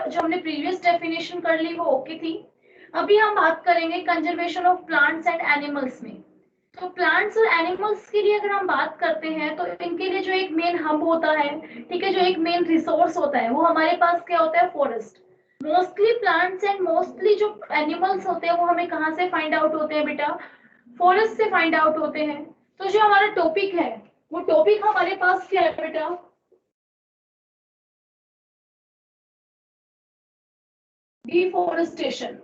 जो हमने previous definition कर ली वो ओके थी। अभी हम बात करेंगे conservation of plants and animals में। तो प्लांट्स और एनिमल्स के लिए अगर हम बात करते हैं तो इनके लिए जो एक मेन हब होता है, ठीक है, जो एक मेन रिसोर्स होता है वो हमारे पास क्या होता है, forest. Mostly plants and mostly जो एनिमल्स होते हैं वो हमें कहाँ से फाइंड आउट होते हैं बेटा, फॉरेस्ट से फाइंड आउट होते हैं। तो जो हमारा टॉपिक है वो टॉपिक हमारे पास क्या है बेटा, डिफोरेस्टेशन।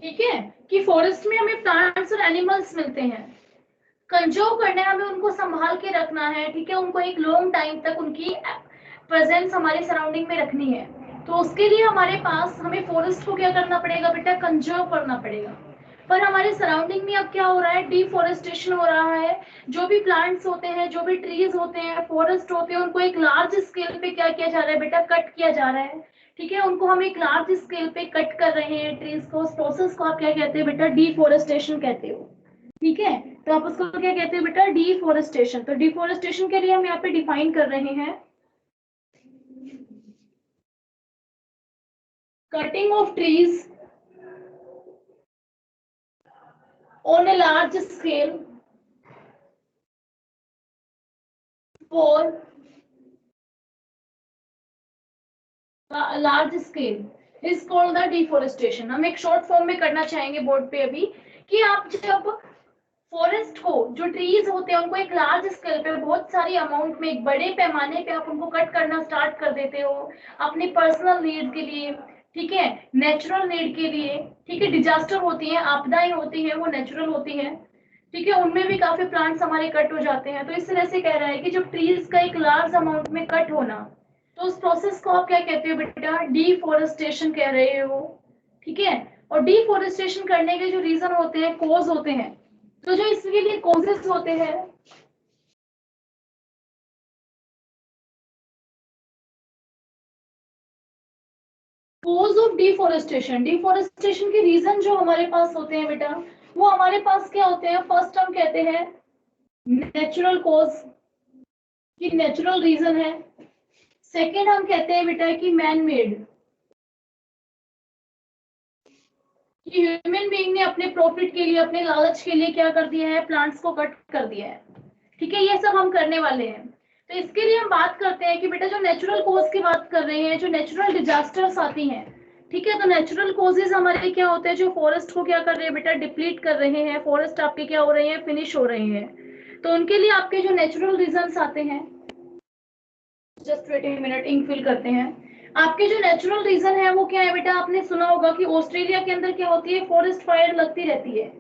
ठीक है, कि फॉरेस्ट में हमें प्लांट्स और एनिमल्स मिलते हैं, कंजर्व करना है, हमें उनको संभाल के रखना है, ठीक है, उनको एक लॉन्ग टाइम तक उनकी प्रेजेंस हमारे सराउंडिंग में रखनी है। तो उसके लिए हमारे पास हमें फॉरेस्ट को क्या करना पड़ेगा बेटा, कंजर्व करना पड़ेगा। पर हमारे सराउंडिंग में अब क्या हो रहा है, डिफोरेस्टेशन हो रहा है। जो भी प्लांट्स होते हैं, जो भी ट्रीज होते हैं, फॉरेस्ट होते हैं, उनको एक लार्ज स्केल पे क्या किया जा रहा है बेटा, कट किया जा रहा है। ठीक है, उनको हम एक लार्ज स्केल पे कट कर रहे हैं ट्रीज को। उस प्रोसेस को आप क्या कहते हैं बेटा, डिफोरेस्टेशन कहते हो। ठीक है, तो आप उसको क्या कहते हैं बेटा, डिफोरेस्टेशन। तो डिफोरेस्टेशन के लिए हम यहाँ पे डिफाइन कर रहे हैं, cutting of trees on a large scale for large scale is called the deforestation। हम एक शॉर्ट फॉर्म में करना चाहेंगे बोर्ड पे अभी, कि आप जब फॉरेस्ट को, जो ट्रीज होते हैं उनको एक लार्ज स्केल पे, बहुत सारी अमाउंट में, एक बड़े पैमाने पे आप उनको कट करना स्टार्ट कर देते हो अपनी पर्सनल नीड के लिए, ठीक है, नेचुरल नीड के लिए। ठीक है, डिजास्टर होती है, आपदाएं होती है, वो नेचुरल होती है, ठीक है, उनमें भी काफी प्लांट्स हमारे कट हो जाते हैं। तो इस तरह से कह रहा है कि जब ट्रीज का एक लार्ज अमाउंट में कट होना, तो उस प्रोसेस को आप क्या कहते हो बेटा, डिफोरेस्टेशन कह रहे हो। ठीक है, और डिफोरेस्टेशन करने के जो रीजन होते हैं, कोज होते हैं, तो जो इसके लिए कोजेस होते हैं, कोज ऑफ डिफोरेस्टेशन, डिफोरेस्टेशन के रीजन जो हमारे पास होते हैं बेटा, वो हमारे पास क्या होते हैं, फर्स्ट हम कहते हैं नेचुरल कोज, की नेचुरल रीजन है। सेकेंड हम कहते हैं बेटा कि मैन मेड, कि ह्यूमन बीइंग ने अपने प्रॉफिट के लिए, अपने लालच के लिए क्या कर दिया है, प्लांट्स को कट कर दिया है। ठीक है, ये सब हम करने वाले हैं। तो इसके लिए हम बात करते हैं कि बेटा जो नेचुरल कॉज की बात कर रहे हैं, जो नेचुरल डिजास्टर्स आती हैं, ठीक है, तो नेचुरल कॉजेज हमारे क्या होते हैं, जो फॉरेस्ट को क्या कर रहे हैं बेटा, डिप्लीट कर रहे हैं, फॉरेस्ट आपके क्या हो रहे हैं, फिनिश हो रहे हैं। तो उनके लिए आपके जो नेचुरल रीजंस आते हैं, just wait a minute, ink fill करते हैं। आपके जो नेचुरल रीजन है वो क्या है बेटा, आपने सुना होगा कि ऑस्ट्रेलिया के अंदर क्या होती है, फॉरेस्ट फायर लगती रहती है।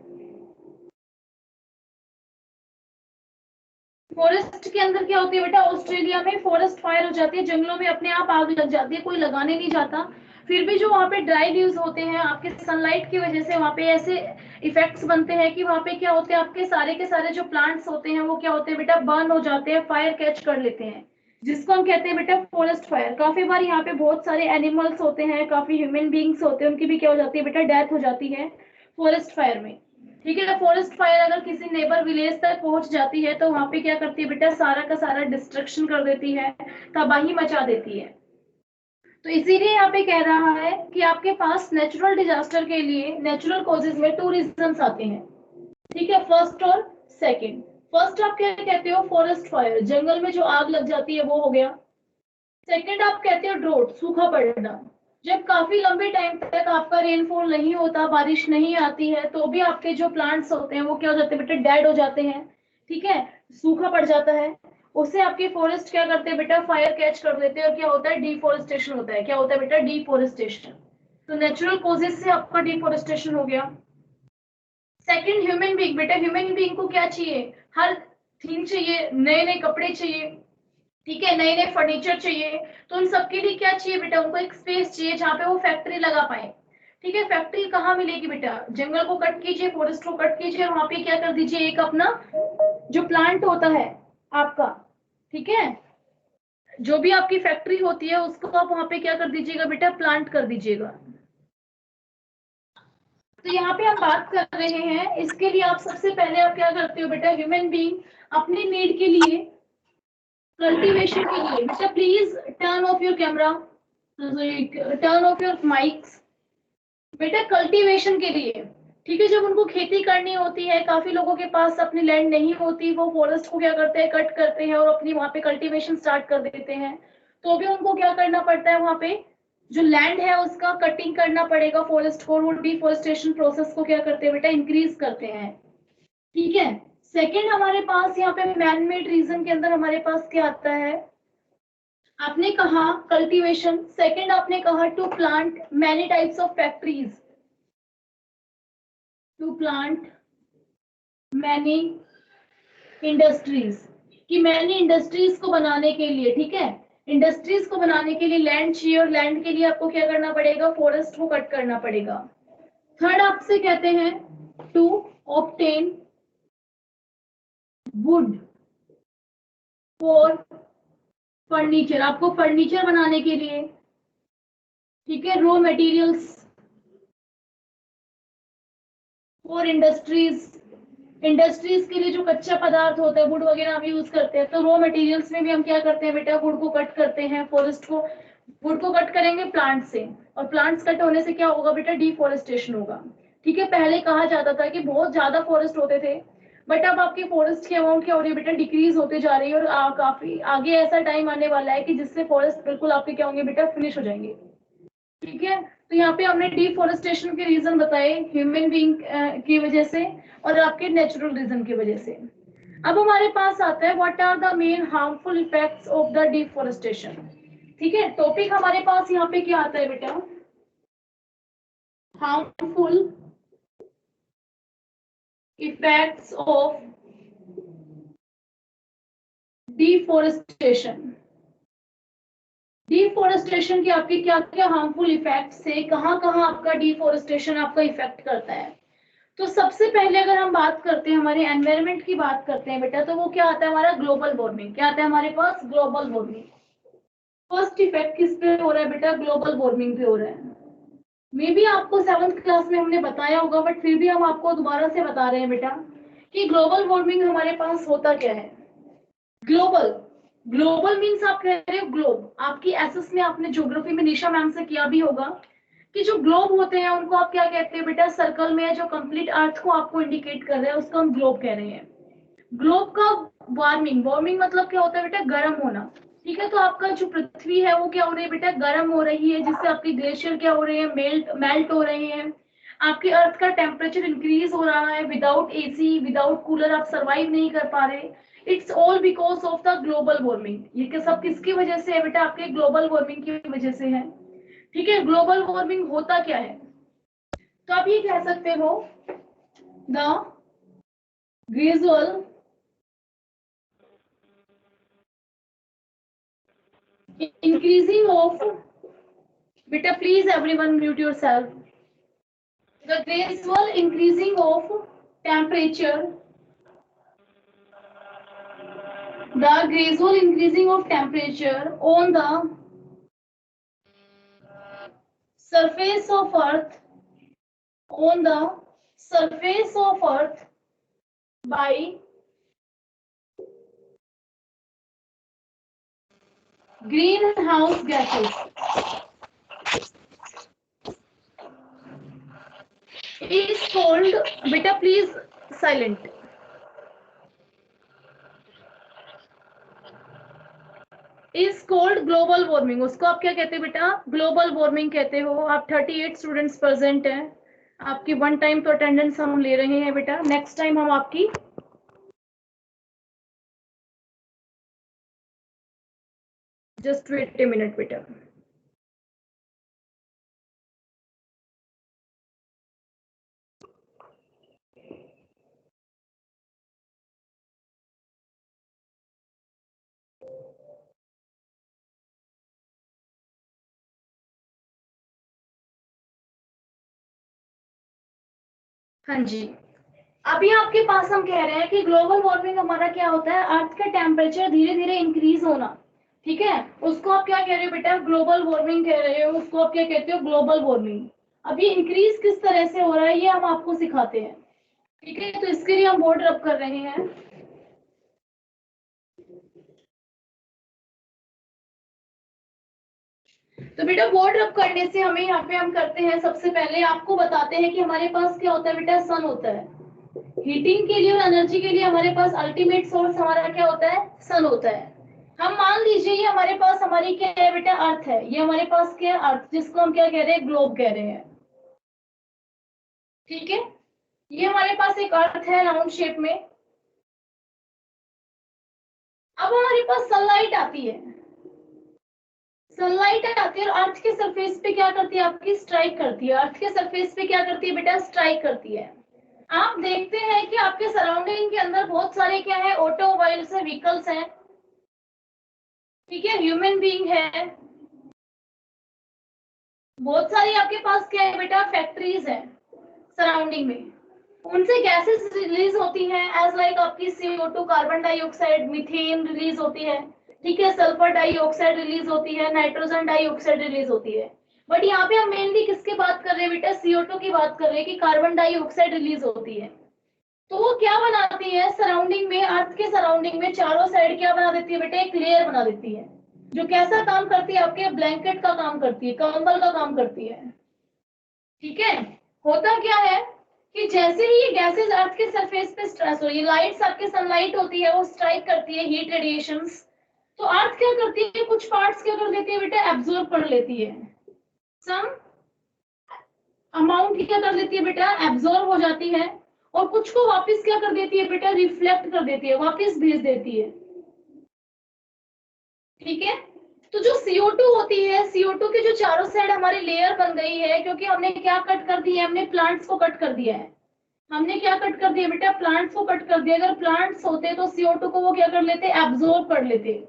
फॉरेस्ट के अंदर क्या होती है बेटा, ऑस्ट्रेलिया में फॉरेस्ट फायर हो जाती है, जंगलों में अपने आप आग लग जाती है, कोई लगाने नहीं जाता। फिर भी जो वहाँ पे ड्राई लीव्स होते हैं, आपके सनलाइट की वजह से वहाँ पे ऐसे इफेक्ट्स बनते हैं कि वहाँ पे क्या होते हैं, आपके सारे के सारे जो प्लांट्स होते हैं वो क्या होते हैं बेटा, बर्न हो जाते हैं, फायर कैच कर लेते हैं, जिसको हम कहते हैं बेटा फॉरेस्ट फायर। काफी बार यहाँ पे बहुत सारे एनिमल्स होते हैं, काफी ह्यूमन बींग्स होते हैं, उनकी भी क्या हो जाती है बेटा, डेथ हो जाती है फॉरेस्ट फायर में। ठीक है, फॉरेस्ट फायर अगर किसी नेबर विलेज तक पहुंच जाती है तो वहां पे क्या करती है बेटा, सारा का सारा डिस्ट्रक्शन कर देती है, तबाही मचा देती है। तो इसीलिए यहाँ पे कह रहा है कि आपके पास नेचुरल डिजास्टर के लिए नेचुरल कॉजेज में टू रीजंस आते हैं। ठीक है, फर्स्ट और सेकंड। फर्स्ट आप क्या कहते हो, फॉरेस्ट फायर, जंगल में जो आग लग जाती है वो हो गया। सेकंड आप कहते हो ड्रोट, सूखा पड़ना, जब काफी लंबे टाइम तक आपका रेनफॉल नहीं होता, बारिश नहीं आती है, तो भी आपके जो प्लांट्स होते हैं वो क्या हो जाते हैं बेटा, डेड हो जाते हैं। ठीक है, सूखा पड़ जाता है, उससे आपके फॉरेस्ट क्या करते हैं बेटा, फायर कैच कर लेते हैं, और क्या होता है, डिफोरेस्टेशन होता है। क्या होता है बेटा, डिफोरेस्टेशन। तो नेचुरल कॉजेज से आपका डिफोरेस्टेशन हो गया। सेकंड, ह्यूमन बीइंग, बेटा ह्यूमन बीइंग को क्या चाहिए, हर थिंग चाहिए, नए नए कपड़े चाहिए, ठीक है, नए नए फर्नीचर चाहिए। तो उन सबके लिए क्या चाहिए बेटा, उनको एक स्पेस चाहिए जहाँ पे वो फैक्ट्री लगा पाए। ठीक है, फैक्ट्री कहाँ मिलेगी बेटा, जंगल को कट कीजिए, फॉरेस्ट को कट कीजिए, और वहां पे क्या कर दीजिए, एक अपना जो प्लांट होता है आपका, ठीक है, जो भी आपकी फैक्ट्री होती है उसको आप वहां पे क्या कर दीजिएगा बेटा, प्लांट कर दीजिएगा। तो यहाँ पे हम बात कर रहे हैं, इसके लिए आप सबसे पहले आप क्या करते हो बेटा, ह्यूमन बीइंग अपनी नीड के लिए कल्टीवेशन के लिए बेटा please turn off your camera, turn off your mics. बेटा कल्टीवेशन के लिए, ठीक है, जब उनको खेती करनी होती है, काफी लोगों के पास अपनी लैंड नहीं होती, वो फॉरेस्ट को क्या करते हैं, कट करते हैं और अपनी वहां पे कल्टीवेशन स्टार्ट कर देते हैं। तो भी उनको क्या करना पड़ता है, वहां पे जो लैंड है उसका कटिंग करना पड़ेगा फॉरेस्ट को, वो डिफोरेस्टेशन प्रोसेस को क्या करते हैं बेटा, इंक्रीज करते हैं। ठीक है। सेकेंड हमारे पास यहाँ पे मैन मेड रीजन के अंदर हमारे पास क्या आता है, आपने कहा कल्टीवेशन, सेकंड आपने कहा to plant many types of factories, to plant many industries, कि मैनी इंडस्ट्रीज को बनाने के लिए, ठीक है, इंडस्ट्रीज को बनाने के लिए लैंड चाहिए और लैंड के लिए आपको क्या करना पड़ेगा, फॉरेस्ट को कट करना पड़ेगा। थर्ड आपसे कहते हैं to obtain wood for furniture, आपको फर्नीचर बनाने के लिए, ठीक है, raw materials for industries, industries के लिए जो कच्चा पदार्थ होता है वुड वगैरह हम यूज करते हैं, तो रॉ मटेरियल्स में भी हम क्या करते हैं बेटा, वुड को कट करते हैं, फॉरेस्ट को, वुड को कट करेंगे प्लांट से, और प्लांट्स कट होने से क्या होगा बेटा, डिफोरेस्टेशन होगा। ठीक है, पहले कहा जाता था कि बहुत ज्यादा फॉरेस्ट होते थे, बट अब आपके फॉरेस्ट की अमाउंट क्या हो रही है बेटा, डिक्रीज होते जा रही है, और काफी आगे ऐसा टाइम आने वाला है कि जिससे फॉरेस्ट बिल्कुल आपके क्या होंगे बेटा, फिनिश हो जाएंगे। ठीक है, तो यहाँ पे हमने डिफोरेस्टेशन के रीजन बताए, ह्यूमन बीइंग की वजह से और आपके नेचुरल रीजन की वजह से। अब हमारे पास आता है what are the main harmful effects of the deforestation. ठीक है, टॉपिक हमारे पास यहाँ पे क्या आता है बेटा, harmful effects of deforestation. Deforestation के आपके क्या क्या हार्मफुल इफेक्ट्स है, कहाँ कहाँ आपका डिफोरेस्टेशन आपका इफेक्ट करता है। तो सबसे पहले अगर हम बात करते हैं, हमारे एनवायरनमेंट की बात करते हैं बेटा, तो वो क्या आता है हमारा, ग्लोबल वार्मिंग। क्या आता है हमारे पास, ग्लोबल वार्मिंग। फर्स्ट इफेक्ट किस पे हो रहा है बेटा, ग्लोबल वार्मिंग पे हो रहा है। मे बी आपको 7th क्लास में हमने बताया होगा, बट फिर भी हम आपको दोबारा से बता रहे हैं बेटा कि ग्लोबल वार्मिंग हमारे पास होता क्या है। ग्लोबल, ग्लोबल मीन्स आप कह रहे हो ग्लोब, आपकी एसएस में आपने ज्योग्राफी में निशा मैम से किया भी होगा कि जो ग्लोब होते हैं उनको आप क्या कहते हैं बेटा, सर्कल में जो कंप्लीट अर्थ को आपको इंडिकेट कर रहा है उसको हम ग्लोब कह रहे हैं। ग्लोब का वार्मिंग, वार्मिंग मतलब क्या होता है बेटा, गर्म होना। ठीक है, तो आपका जो पृथ्वी है वो क्या हो रही है बेटा, गर्म हो रही है, जिससे आपकी ग्लेशियर क्या हो रहे हैं, मेल्ट मेल्ट हो रहे हैं। आपके अर्थ का टेम्परेचर इंक्रीज हो रहा है, विदाउट एसी विदाउट कूलर आप सरवाइव नहीं कर पा रहे। It's all because of the global warming. ये सब किसकी वजह से है बेटा, आपके ग्लोबल वार्मिंग की वजह से है। ठीक है, ग्लोबल वार्मिंग होता क्या है, तो आप ये कह सकते हो the gradual increasing of, beta please everyone mute yourself, the gradual increasing of temperature, the gradual increasing of temperature on the surface of earth, on the surface of earth by greenhouse gases is called, beta please silent, is cold global warming. उसको आप क्या कहते हैं बेटा, global warming कहते हो। आप 38 students present हैं, आपकी वन टाइम तो अटेंडेंस हम ले रहे हैं बेटा, नेक्स्ट टाइम हम आपकी जस्ट वेट ए मिनट बेटा। हाँ जी, अभी आपके पास हम कह रहे हैं कि ग्लोबल वार्मिंग हमारा क्या होता है, अर्थ का टेम्परेचर धीरे धीरे इंक्रीज होना। ठीक है, उसको आप क्या कह रहे हो बेटा, ग्लोबल वार्मिंग कह रहे हो, उसको आप क्या कहते हो, ग्लोबल वार्मिंग। अभी इंक्रीज किस तरह से हो रहा है ये हम आपको सिखाते हैं। ठीक है, तो इसके लिए हम बोर्ड रब कर रहे हैं। तो बेटा बोर्ड रब करने से हमें यहाँ पे हम करते हैं, सबसे पहले आपको बताते हैं कि हमारे पास क्या होता है बेटा, सन होता है। हीटिंग के लिए और एनर्जी के लिए हमारे पास अल्टीमेट सोर्स हमारा क्या होता है, सन होता है। हम मान लीजिए ये हमारे पास हमारी क्या है बेटा, अर्थ है। ये हमारे पास क्या है, अर्थ, जिसको हम क्या कह रहे हैं, ग्लोब कह रहे हैं। ठीक है, ये हमारे पास एक अर्थ है राउंड शेप में। अब हमारे पास सनलाइट आती है। सनलाइट आती है और अर्थ के सरफेस पे क्या करती है, आपकी स्ट्राइक करती है। अर्थ के सरफेस पे क्या करती है बेटा, स्ट्राइक करती है। आप देखते हैं कि आपके सराउंडिंग के अंदर बहुत सारे क्या है, ऑटोमोबाइल्स है, व्हीकल्स हैं, ठीक है, ह्यूमन बीइंग है, बहुत सारी आपके पास क्या है बेटा, फैक्ट्रीज है सराउंडिंग में। उनसे गैसेस रिलीज होती हैं, एज लाइक आपकी CO2, carbon dioxide, methane release होती है, ठीक है, सल्फर डाइऑक्साइड रिलीज होती है, नाइट्रोजन डाइऑक्साइड रिलीज होती है। बट यहाँ पे हम मेनली किसकी बात कर रहे हैं बेटा, CO2 की बात कर रहे हैं कि कार्बन डाइऑक्साइड रिलीज होती है। तो वो क्या बनाती है सराउंडिंग में, अर्थ के सराउंडिंग में चारों साइड क्या बना देती है बेटा, एक लेयर बना देती है, जो कैसा काम करती है, आपके ब्लैंकेट का काम करती है, कंबल का काम करती है। ठीक है, होता क्या है कि जैसे ही ये गैसेस अर्थ के सरफेस पे सॉरी लाइट्स, आपके सनलाइट होती है, वो स्ट्राइक करती है, हीट रेडिएशंस, तो अर्थ क्या करती है, कुछ पार्ट्स क्या कर लेती है बेटा, एब्जॉर्ब कर लेती है। सम अमाउंट क्या कर लेती है बेटा, एब्जॉर्ब हो जाती है, और कुछ को वापस क्या कर देती है बेटा, रिफ्लेक्ट कर देती है, वापस भेज देती है। ठीक है, तो जो CO2 होती है, CO2 के जो चारों साइड हमारी लेयर बन गई है, क्योंकि हमने क्या कट कर दी है, हमने प्लांट्स को कट कर दिया है। हमने क्या कट कर दिया बेटा, प्लांट्स को कट कर दिया। अगर प्लांट्स होते तो CO2 को वो क्या कर लेते, एब्जॉर्ब कर लेते।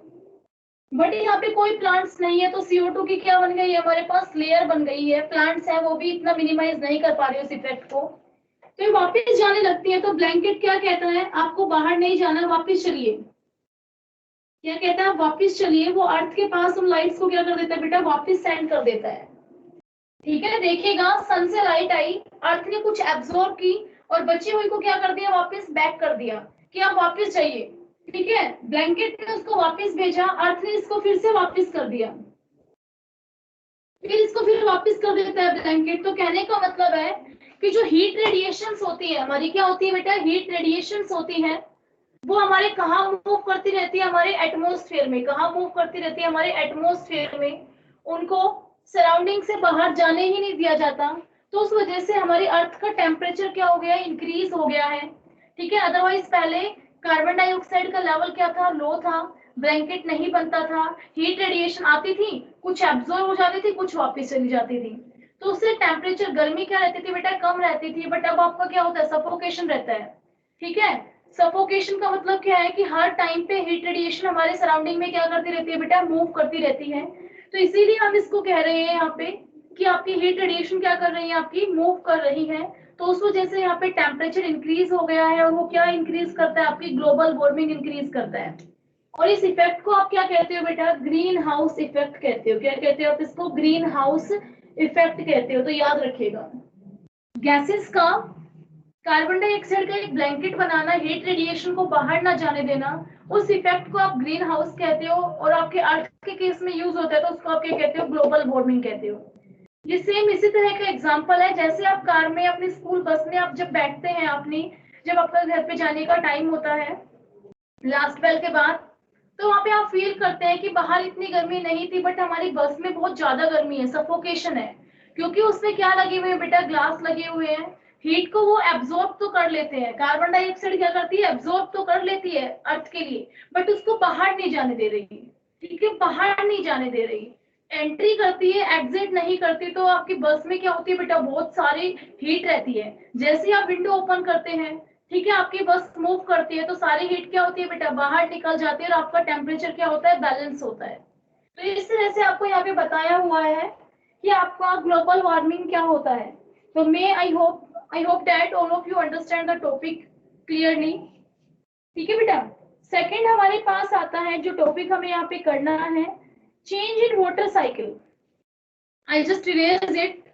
बट यहाँ पे कोई प्लांट्स नहीं है, तो CO2 की क्या बन गई है, हमारे पास लेयर बन गई है। प्लांट्स है वो भी इतना मिनिमाइज नहीं कर पा रहे उस इफेक्ट को, तो ये वापस जाने लगती है। तो ब्लैंकेट क्या कहता है, आपको बाहर नहीं जाना, वापस चलिए। क्या कहता है, वापस चलिए। वो अर्थ के पास उन लाइट्स को क्या कर देता है बेटा, वापस सेंड कर देता है। ठीक है, देखिएगा, सन से लाइट आई, अर्थ ने कुछ एब्जॉर्ब की, और बची हुई को क्या कर दिया, वापस बैक कर दिया कि आप वापस जाइए। ठीक है, ब्लैंकेट ने उसको वापस भेजा, अर्थ ने इसको फिर से वापस कर दिया, फिर इसको फिर वापस कर देता है ब्लैंकेट। तो कहने का मतलब है कि जो हीट रेडिएशंस होती है हमारी, क्या होती है बेटा, हीट रेडिएशंस होती है, वो हमारे कहाँ मूव करती रहती है, हमारे एटमोस्फेयर में। कहाँ मूव करती रहती है, हमारे एटमोस्फेयर में। उनको सराउंडिंग से बाहर जाने ही नहीं दिया जाता। तो उस वजह से हमारी अर्थ का टेम्परेचर क्या हो गया, इंक्रीज हो गया है। ठीक है, अदरवाइज पहले कार्बन डाइऑक्साइड का लेवल क्या था, लो था, ब्लैंकेट नहीं बनता था, हीट रेडिएशन आती थी, कुछ एब्जॉर्ब हो जाती थी, कुछ वापस चली जाती थी। तो उससे टेम्परेचर, गर्मी क्या रहती थी बेटा, कम रहती थी। बट अब आपका क्या होता है, सफोकेशन रहता है। ठीक है, सफोकेशन का मतलब क्या है कि हर टाइम पे हीट रेडिएशन हमारे सराउंडिंग में क्या करती रहती है बेटा, मूव करती रहती है। तो इसीलिए हम इसको कह रहे हैं यहाँ पे कि आपकी हीट रेडिएशन क्या कर रही है, आपकी मूव कर रही है। तो उस वजह से यहाँ पे टेम्परेचर इंक्रीज हो गया है, और वो क्या इंक्रीज करता है, आपकी ग्लोबल वार्मिंग इंक्रीज करता है। और इस इफेक्ट को आप क्या कहते हो बेटा, ग्रीन हाउस इफेक्ट कहते हो। क्या कहते हो आप इसको, ग्रीन हाउस इफेक्ट कहते हो। तो याद रखिएगा, गैसेस का, कार्बन डाइऑक्साइड का एक ब्लैंकेट बनाना, हीट रेडिएशन को बाहर ना जाने देना, उस इफेक्ट को आप ग्रीन हाउस कहते हो। और आपके अर्थ के केस में यूज होता है तो उसको आप क्या कहते हो, ग्लोबल वार्मिंग कहते हो। ये सेम इसी तरह का एग्जांपल है, जैसे आप कार में, अपनी स्कूल बस में आप जब बैठते हैं, अपनी जब आपका घर पे जाने का टाइम होता है लास्ट बेल के बाद, तो वहां पे आप फील करते हैं कि बाहर इतनी गर्मी नहीं थी, बट हमारी बस में बहुत ज्यादा गर्मी है, सफोकेशन है। क्योंकि उसमें क्या लगे हुए हैं बेटा, ग्लास लगे हुए हैं। हीट को वो एब्जॉर्ब तो कर लेते हैं, कार्बन डाइऑक्साइड क्या करती है, एब्जॉर्ब तो कर लेती है अर्थ के लिए, बट उसको बाहर नहीं जाने दे रही। ठीक है, बाहर नहीं जाने दे रही, एंट्री करती है, एग्जिट नहीं करती। तो आपकी बस में क्या होती है बेटा, बहुत सारी हीट रहती है। जैसे ही आप विंडो ओपन करते हैं, ठीक है, आपकी बस मूव करती है, तो सारी हीट क्या होती है बेटा, बाहर निकल जाती है, और आपका टेम्परेचर क्या होता है, बैलेंस होता है। तो इस तरह से आपको यहाँ पे बताया हुआ है कि आपका ग्लोबल वार्मिंग क्या होता है। तो may I hope that all of you understand the topic clearly. ठीक है बेटा, सेकंड हमारे पास आता है, जो टॉपिक हमें यहाँ पे करना है, change in water cycle. I just erase it.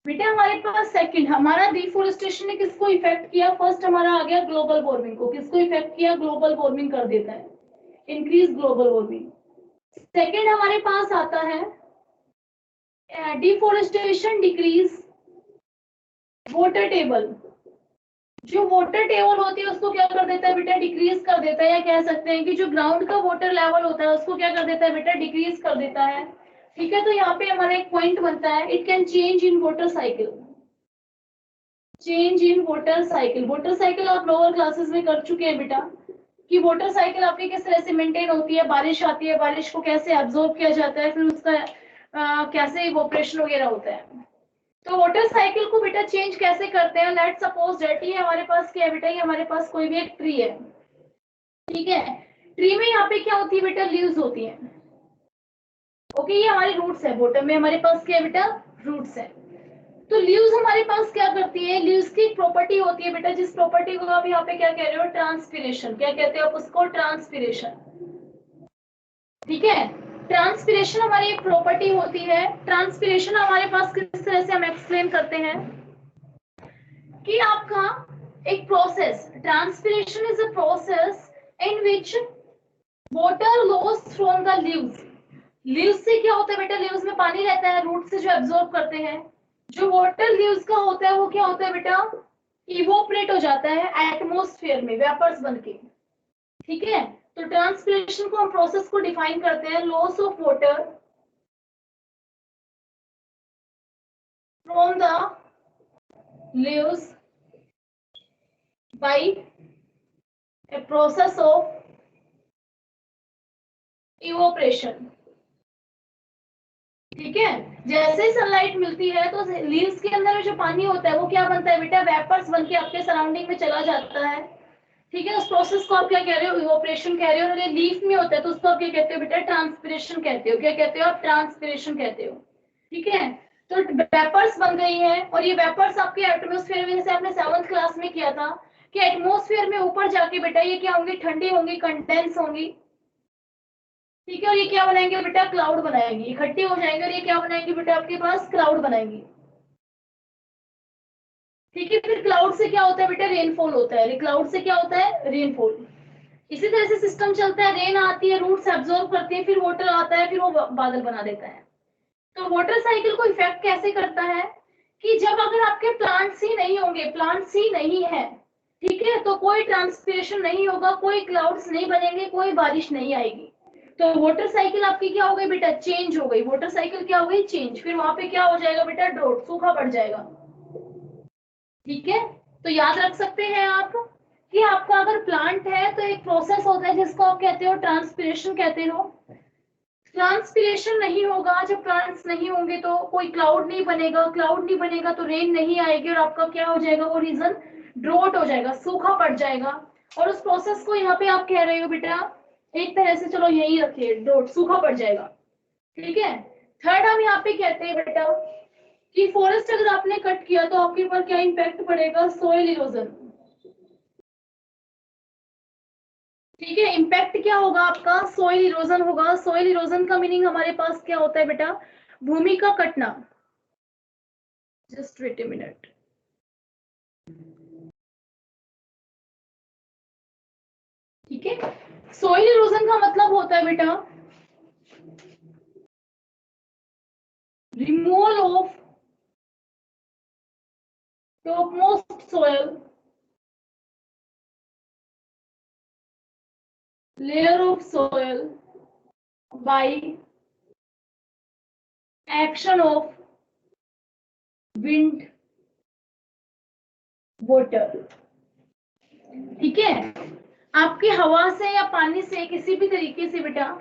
बेटा हमारे पास सेकंड, हमारा डिफोरेस्टेशन ने किसको इफेक्ट किया? फर्स्ट हमारा आ गया ग्लोबल वार्मिंग को। किसको इफेक्ट किया? ग्लोबल वार्मिंग कर देता है, इंक्रीज ग्लोबल वार्मिंग। सेकंड हमारे पास आता है डिफोरेस्टेशन डिक्रीज वाटर टेबल। जो वाटर टेबल होती है उसको क्या कर देता है बेटा? डिक्रीज कर देता है, या कह सकते हैं कि जो ग्राउंड का वाटर लेवल होता है उसको क्या कर देता है बेटा? डिक्रीज कर देता है। ठीक है, तो यहाँ पे हमारा एक पॉइंट बनता है, it can change in water cycle. Change in water cycle, water cycle आप लोअर क्लासेस में कर चुके हैं बेटा, कि वाटर साइकिल आपकी किस तरह से मेंटेन होती है। बारिश आती है, बारिश को कैसे एब्जॉर्ब किया जाता है, फिर उसका कैसे इवोपरेशन वगैरह होता है। तो वाटर साइकिल को बेटा चेंज कैसे करते हैं? लेट्स सपोज दैट ये हमारे पास क्या है बेटा? ये हमारे पास कोई भी एक ट्री है, ठीक है। ट्री में यहाँ पे क्या होती है बेटा? लीव्स होती है। ओके, ये हमारी रूट्स है। बॉटम में हमारे पास क्या है बेटा? रूट्स है। तो लीव्स हमारे पास क्या करती है? लीव्स की प्रॉपर्टी होती है बेटा, जिस प्रॉपर्टी को आप यहाँ पे क्या कह रहे हो? ट्रांसपिरेशन। क्या कहते हो आप उसको? ट्रांसपिरेशन। ठीक है, ट्रांसपिरेशन हमारी एक प्रॉपर्टी होती है। ट्रांसपिरेशन हमारे पास किस तरह से हम एक्सप्लेन करते हैं कि आपका एक process, transpiration is a process in which water loss from the leaves. Leaves से क्या होता है बेटा? लीव्स में पानी रहता है, रूट से जो एब्जॉर्ब करते हैं। जो वाटर लीव्स का होता है वो क्या होता है बेटा? इवोपरेट हो जाता है एटमॉस्फेयर में, वेपर्स बन के। ठीक है, तो ट्रांसपिरेशन को हम प्रोसेस को डिफाइन करते हैं, loss of water from the leaves by a process of evaporation। ठीक है, जैसे ही सनलाइट मिलती है तो लीव्स के अंदर जो पानी होता है वो क्या बनता है बेटा? वेपर्स बन के आपके सराउंडिंग में चला जाता है। ठीक है, उस प्रोसेस को आप क्या कह रहे हो? इवोपरेशन कह रहे हो। और ये लीफ में होता है तो उसको आप क्या कहते हो बेटा? ट्रांसपिरेशन कहते हो। क्या कहते हो आप? ट्रांसपिरेशन कहते हो। ठीक है, तो वेपर्स बन गई है, और ये वेपर्स आपके एटमॉस्फेयर में, जैसे आपने 7th क्लास में किया था कि एटमॉस्फेयर में ऊपर जाके बेटा ये क्या होंगी? ठंडी होंगी, कंडेंस होंगी। ठीक है, और ये क्या बनाएंगे बेटा? क्लाउड बनाएंगे, इकट्ठी हो जाएंगे, और ये क्या बनाएंगे बेटा? आपके पास क्लाउड बनाएंगे। ठीक है, फिर क्लाउड से क्या होता है बेटा? रेनफॉल होता है। क्लाउड से क्या होता है? रेनफॉल। इसी तरह से सिस्टम चलता है, रेन आती है, रूट्स एब्जॉर्ब करते हैं, फिर वाटर आता है, फिर वो बादल बना देता है। तो वाटर साइकिल को इफेक्ट कैसे करता है कि जब अगर आपके प्लांट्स ही नहीं होंगे, प्लांट्स ही नहीं है, ठीक है, तो कोई ट्रांसपिरेशन नहीं होगा, कोई क्लाउड्स नहीं बनेंगे, कोई बारिश नहीं आएगी। तो वाटर साइकिल आपकी क्या हो गई बेटा? चेंज हो गई। वाटर साइकिल क्या हो गई? चेंज। फिर वहां पे क्या हो जाएगा बेटा? ड्रॉट, सूखा पड़ जाएगा। ठीक है, तो याद रख सकते हैं आप कि आपका अगर प्लांट है तो एक प्रोसेस होता है जिसको आप कहते हो ट्रांसपिरेशन कहते हो। ट्रांसपिरेशन नहीं होगा, जब प्लांट्स नहीं होंगे तो कोई क्लाउड नहीं बनेगा, क्लाउड नहीं बनेगा तो रेन नहीं आएगी, और आपका क्या हो जाएगा? वो रीजन ड्रॉट हो जाएगा, सूखा पड़ जाएगा। और उस प्रोसेस को यहाँ पे आप कह रहे हो बेटा, एक तरह से चलो यही रखिए, ड्रॉट, सूखा पड़ जाएगा। ठीक है, थर्ड हम यहाँ पे कहते हैं बेटा कि फॉरेस्ट अगर आपने कट किया तो आपके ऊपर क्या इम्पैक्ट पड़ेगा? Soil erosion. ठीक है, इम्पैक्ट क्या होगा आपका? सोइल इरोजन होगा। सोइल इरोजन का मीनिंग हमारे पास क्या होता है बेटा? भूमि का कटना। Just wait a minute. ठीक है, सोइल इरोजन का मतलब होता है बेटा removal of topmost soil layer of soil by action of wind, water। ठीक है, आपकी हवा से या पानी से किसी भी तरीके से बेटा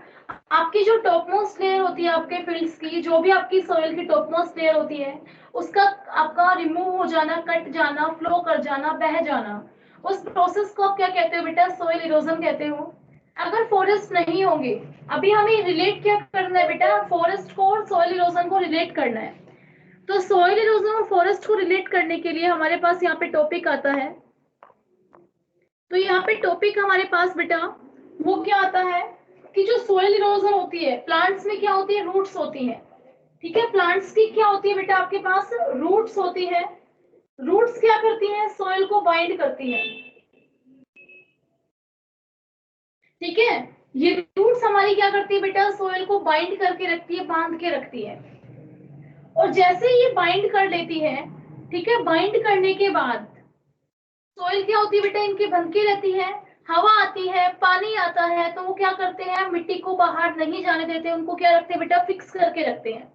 आपकी जो टॉपमोस्ट लेयर होती है आपके फील्ड्स की, जो भी आपकी सॉइल की टॉपमोस्ट लेयर होती है, उसका आपका रिमूव हो जाना, कट जाना, फ्लो कर जाना, बह जाना, उस प्रोसेस को आप क्या कहते हो बेटा? सॉइल इरोजन कहते हो। अगर फॉरेस्ट नहीं होंगे, अभी हमें रिलेट क्या करना है बेटा? फॉरेस्ट को और सॉइल इरोजन को रिलेट करना है। तो सॉइल इरोजन और फॉरेस्ट को रिलेट करने के लिए हमारे पास यहाँ पे टॉपिक आता है। तो यहाँ पे टॉपिक हमारे पास बेटा वो क्या आता है कि जो सोइल इरोजन होती है, प्लांट्स में क्या होती है? रूट्स होती हैं। ठीक है, प्लांट्स की क्या होती है बेटा, आपके पास रूट्स होती है। रूट्स क्या करती हैं, सॉइल को बाइंड करती हैं। ठीक है, ये रूट्स हमारी क्या करती है बेटा, सॉइल को बाइंड करके रखती है, बांध के रखती है। और जैसे ये बाइंड कर लेती है, ठीक है, बाइंड करने के बाद सॉइल क्या होती है बेटा, इनकी बंधकी रहती है। हवा आती है, पानी आता है, तो वो क्या करते हैं, मिट्टी को बाहर नहीं जाने देते, उनको क्या रखते हैं बेटा, फिक्स करके रखते हैं।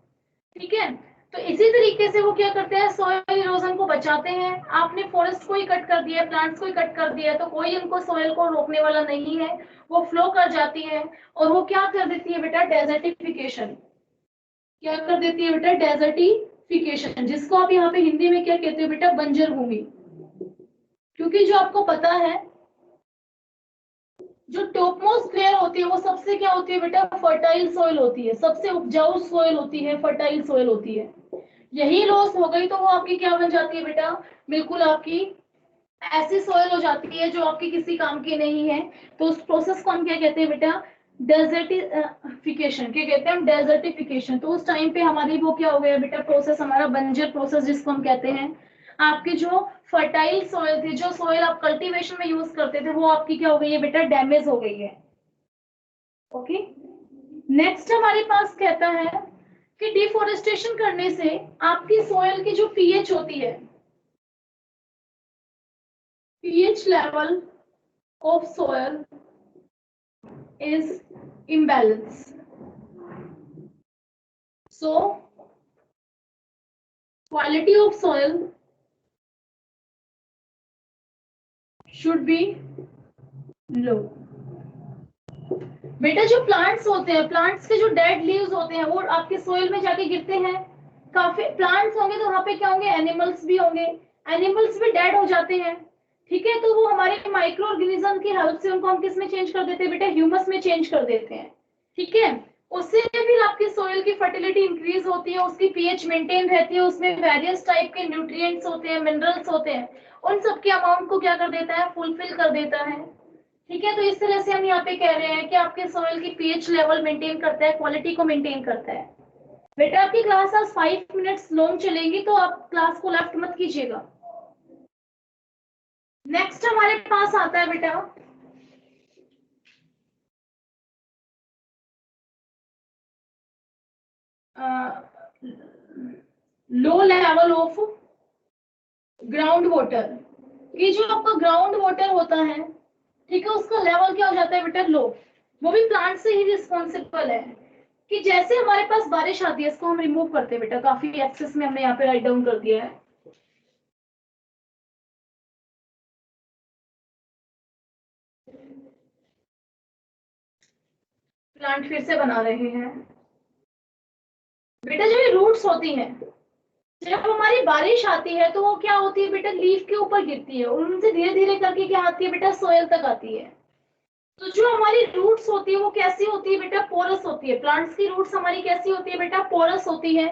ठीक है, तो इसी तरीके से वो क्या करते हैं, सॉइल इरोजन को बचाते हैं। आपने फॉरेस्ट को ही कट कर दिया, प्लांट्स को ही कट कर दिया, तो कोई उनको सॉइल को रोकने वाला नहीं है, वो फ्लो कर जाती है। और वो क्या कर देती है बेटा, डेजर्टिफिकेशन। क्या कर देती है बेटा, डेजर्टिफिकेशन, जिसको आप यहाँ पे हिंदी में क्या कहते हो बेटा, बंजर भूमि। क्योंकि जो आपको पता है, जो टॉपमोस्ट लेयर होती है वो सबसे क्या होती है बेटा, फर्टाइल सॉइल होती है, सबसे उपजाऊ सॉइल होती है, फर्टाइल सॉइल होती है। यही लॉस हो गई तो वो आपकी क्या बन जाती है बेटा, बिल्कुल आपकी ऐसी सॉइल हो जाती है जो आपकी किसी काम की नहीं है। तो उस प्रोसेस को हम क्या कहते हैं बेटा, डेजर्टिफिकेशन। क्या कहते हैं हम, डेजर्टिफिकेशन। तो उस टाइम पे हमारी वो क्या हो गया बेटा, प्रोसेस हमारा बंजर प्रोसेस जिसको हम कहते हैं। आपकी जो फर्टाइल सॉइल थी, जो सॉइल आप कल्टीवेशन में यूज करते थे, वो आपकी क्या हो गई है बेटा, डैमेज हो गई है। ओके, नेक्स्ट हमारे पास कहता है कि डिफोरेस्टेशन करने से आपकी सॉइल की जो पीएच होती है, pH level of soil is imbalance. So quality of soil should be low. बेटा जो प्लांट्स होते हैं, प्लांट्स के जो डेड लीव्स होते हैं वो आपके सोइल में जाके गिरते हैं। काफी प्लांट्स होंगे तो वहां पे क्या होंगे, एनिमल्स भी होंगे, एनिमल्स भी डेड हो जाते हैं। ठीक है, तो वो हमारे माइक्रो ऑर्गेनिज्म की हेल्प से उनको हम किस में चेंज कर देते हैं बेटा, ह्यूमस में चेंज कर देते हैं। ठीक है, उससे फिर आपकी सोइल की फर्टिलिटी इंक्रीज होती है, उसकी पीएच मेंटेन रहती है, उसमें वेरियस टाइप के न्यूट्रिएंट्स होते हैं, मिनरल्स होते हैं, उन सब के अमाउंट को क्या कर देता है, फुलफिल कर देता है। ठीक है, तो इस तरह से हम यहाँ पे कह रहे हैं कि आपके सोइल की पीएच लेवल मेंटेन करता है, क्वालिटी को मेंटेन करता है। बेटा आपकी क्लास आज 5 मिनट्स लॉन्ग चलेंगी, तो आप क्लास को लेफ्ट मत कीजिएगा। नेक्स्ट हमारे पास आता है बेटा low level of ground water. ये जो आपका ग्राउंड वाटर होता है, ठीक है, उसका लेवल क्या हो जाता है बेटा, लो। वो भी प्लांट से ही रिस्पॉन्सिबल है। कि जैसे हमारे पास बारिश आती है, इसको हम रिमूव करते हैं बेटा, काफी एक्सेस में हमने यहाँ पे राइट डाउन कर दिया है। प्लांट फिर से बना रहे हैं बेटा। जो ये रूट्स होती हैं, जब हमारी बारिश आती है तो वो क्या होती है बेटा, लीफ के ऊपर गिरती है और उनसे धीरे धीरे करके क्या आती है बेटा, सोयल तक आती है। तो जो हमारी रूट्स होती है वो कैसी होती है बेटा, पोरस होती है। प्लांट्स की रूट्स हमारी कैसी होती है बेटा, पोरस होती है।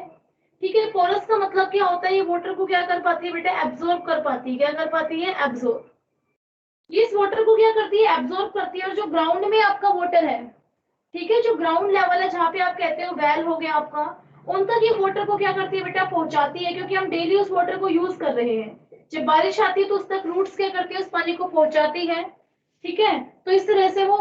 ठीक है, पोरस का मतलब क्या होता है, ये वाटर को क्या कर पाती है बेटा, एब्जॉर्ब कर पाती है। क्या कर पाती है, एब्जॉर्ब। ये इस वाटर को क्या करती है, एब्जॉर्ब करती है। और जो ग्राउंड में आपका वाटर है, ठीक है, जो ग्राउंड लेवल है, जहाँ पे आप कहते हो वेल हो गया आपका, उन तक ये वाटर को क्या करती है बेटा, पहुंचाती है। क्योंकि हम डेली उस वाटर को यूज कर रहे हैं, जब बारिश आती है तो उस तक रूट्स क्या करती है, उस पानी को पहुंचाती है। ठीक है, तो इस तरह से वो,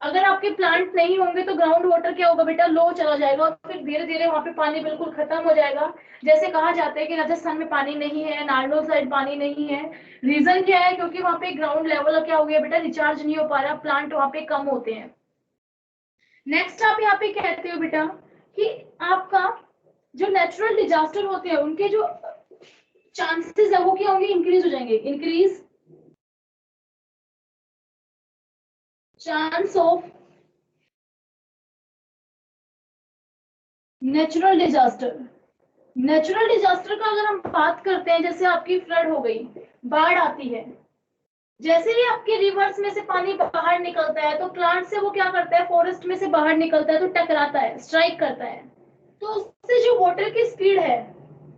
अगर आपके प्लांट नहीं होंगे तो ग्राउंड वाटर क्या होगा बेटा, लो चला जाएगा, और फिर धीरे धीरे वहां पे पानी बिल्कुल खत्म हो जाएगा। जैसे कहा जाता है कि राजस्थान में पानी नहीं है, नारनौल साइड पानी नहीं है। रीजन क्या है, क्योंकि वहां पे ग्राउंड लेवल क्या हो गया बेटा, रिचार्ज नहीं हो पा रहा, प्लांट वहां पे कम होते हैं। नेक्स्ट आप यहाँ पे कहते हो बेटा कि आपका जो नेचुरल डिजास्टर होते हैं, उनके जो चांसेस है वो क्या होंगे, इंक्रीज हो जाएंगे। Increase chance of natural disaster. Natural disaster का अगर हम बात करते हैं, जैसे आपकी फ्लड हो गई, बाढ़ आती है, जैसे ही आपके रिवर्स में से पानी बाहर निकलता है तो प्लांट से वो क्या करता है, फॉरेस्ट में से बाहर निकलता है तो टकराता है, स्ट्राइक करता है। तो उससे जो वाटर की स्पीड है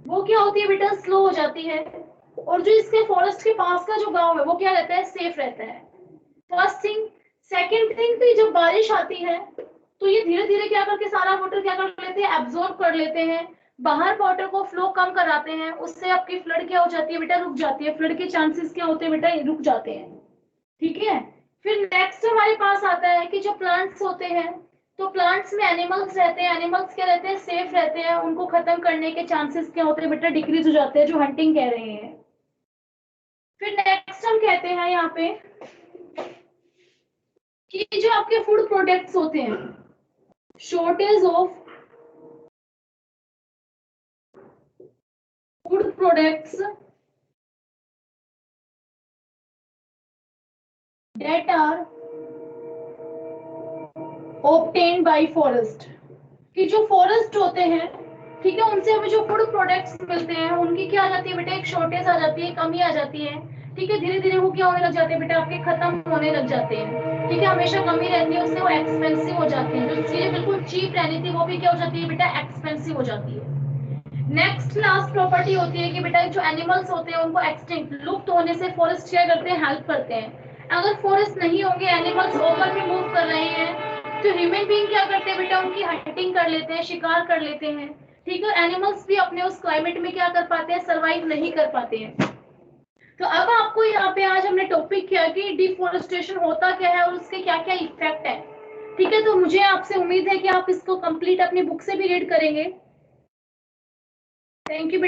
वो क्या होती है बेटा, स्लो हो जाती है। और जो इसके फॉरेस्ट के पास का जो गांव है वो क्या रहता है, सेफ रहता है। First thing. सेकंड थिंग, कि जब बारिश आती है तो ये धीरे धीरे क्या करके सारा वाटर क्या कर लेते हैं, एब्जॉर्ब कर लेते हैं, बाहर वाटर को फ्लो कम कराते हैं, उससे आपकी फ्लड क्या हो जाती है बेटा, रुक जाती है, फ्लड के चांसेस क्या होते हैं बेटा, रुक जाते हैं। ठीक है। फिर नेक्स्ट हमारे पास आता है कि जो प्लांट्स होते हैं, तो प्लांट्स में एनिमल्स रहते हैं, एनिमल्स क्या रहते हैं, सेफ रहते हैं, उनको खत्म करने के चांसेस क्या होते हैं बेटा, डिक्रीज हो जाते हैं, जो हंटिंग कह रहे हैं। फिर नेक्स्ट हम कहते हैं यहाँ पे कि जो आपके फूड प्रोडक्ट्स होते हैं, shortage of food products that are obtained by forest, कि जो फॉरेस्ट होते हैं, ठीक है, उनसे हमें जो फूड प्रोडक्ट्स मिलते हैं उनकी क्या आ जाती है बेटा, एक शॉर्टेज आ जाती है, कमी आ जाती है। ठीक है, धीरे धीरे वो क्या होने लग जाते हैं बेटा, आपके खत्म होने लग जाते हैं। ठीक है, हमेशा कमी रहती है, उससे वो एक्सपेंसिव हो जाती है, जो चीजें बिल्कुल चीप रहनी थी वो भी क्या हो जाती है बेटा, एक्सपेंसिव हो जाती है। नेक्स्ट लास्ट प्रॉपर्टी होती है कि बेटा जो एनिमल्स होते हैं उनको एक्सटिंक्ट, लुप्त होने से फॉरेस्ट क्या करते हैं, हेल्प करते हैं। अगर फॉरेस्ट नहीं होंगे, एनिमल्स ओपन में मूव कर रहे हैं, तो ह्यूमन बीइंग क्या करते हैं बेटा, उनकी हंटिंग कर लेते हैं, शिकार कर लेते हैं। ठीक है, एनिमल्स भी अपने उस क्लाइमेट में क्या कर पाते हैं, सर्वाइव नहीं कर पाते हैं। तो अब आपको यहाँ पे आज हमने टॉपिक किया कि डिफोरेस्टेशन होता क्या है और उसके क्या क्या इफेक्ट है। ठीक है, तो मुझे आपसे उम्मीद है कि आप इसको कंप्लीट अपनी बुक से भी रीड करेंगे। Thank you.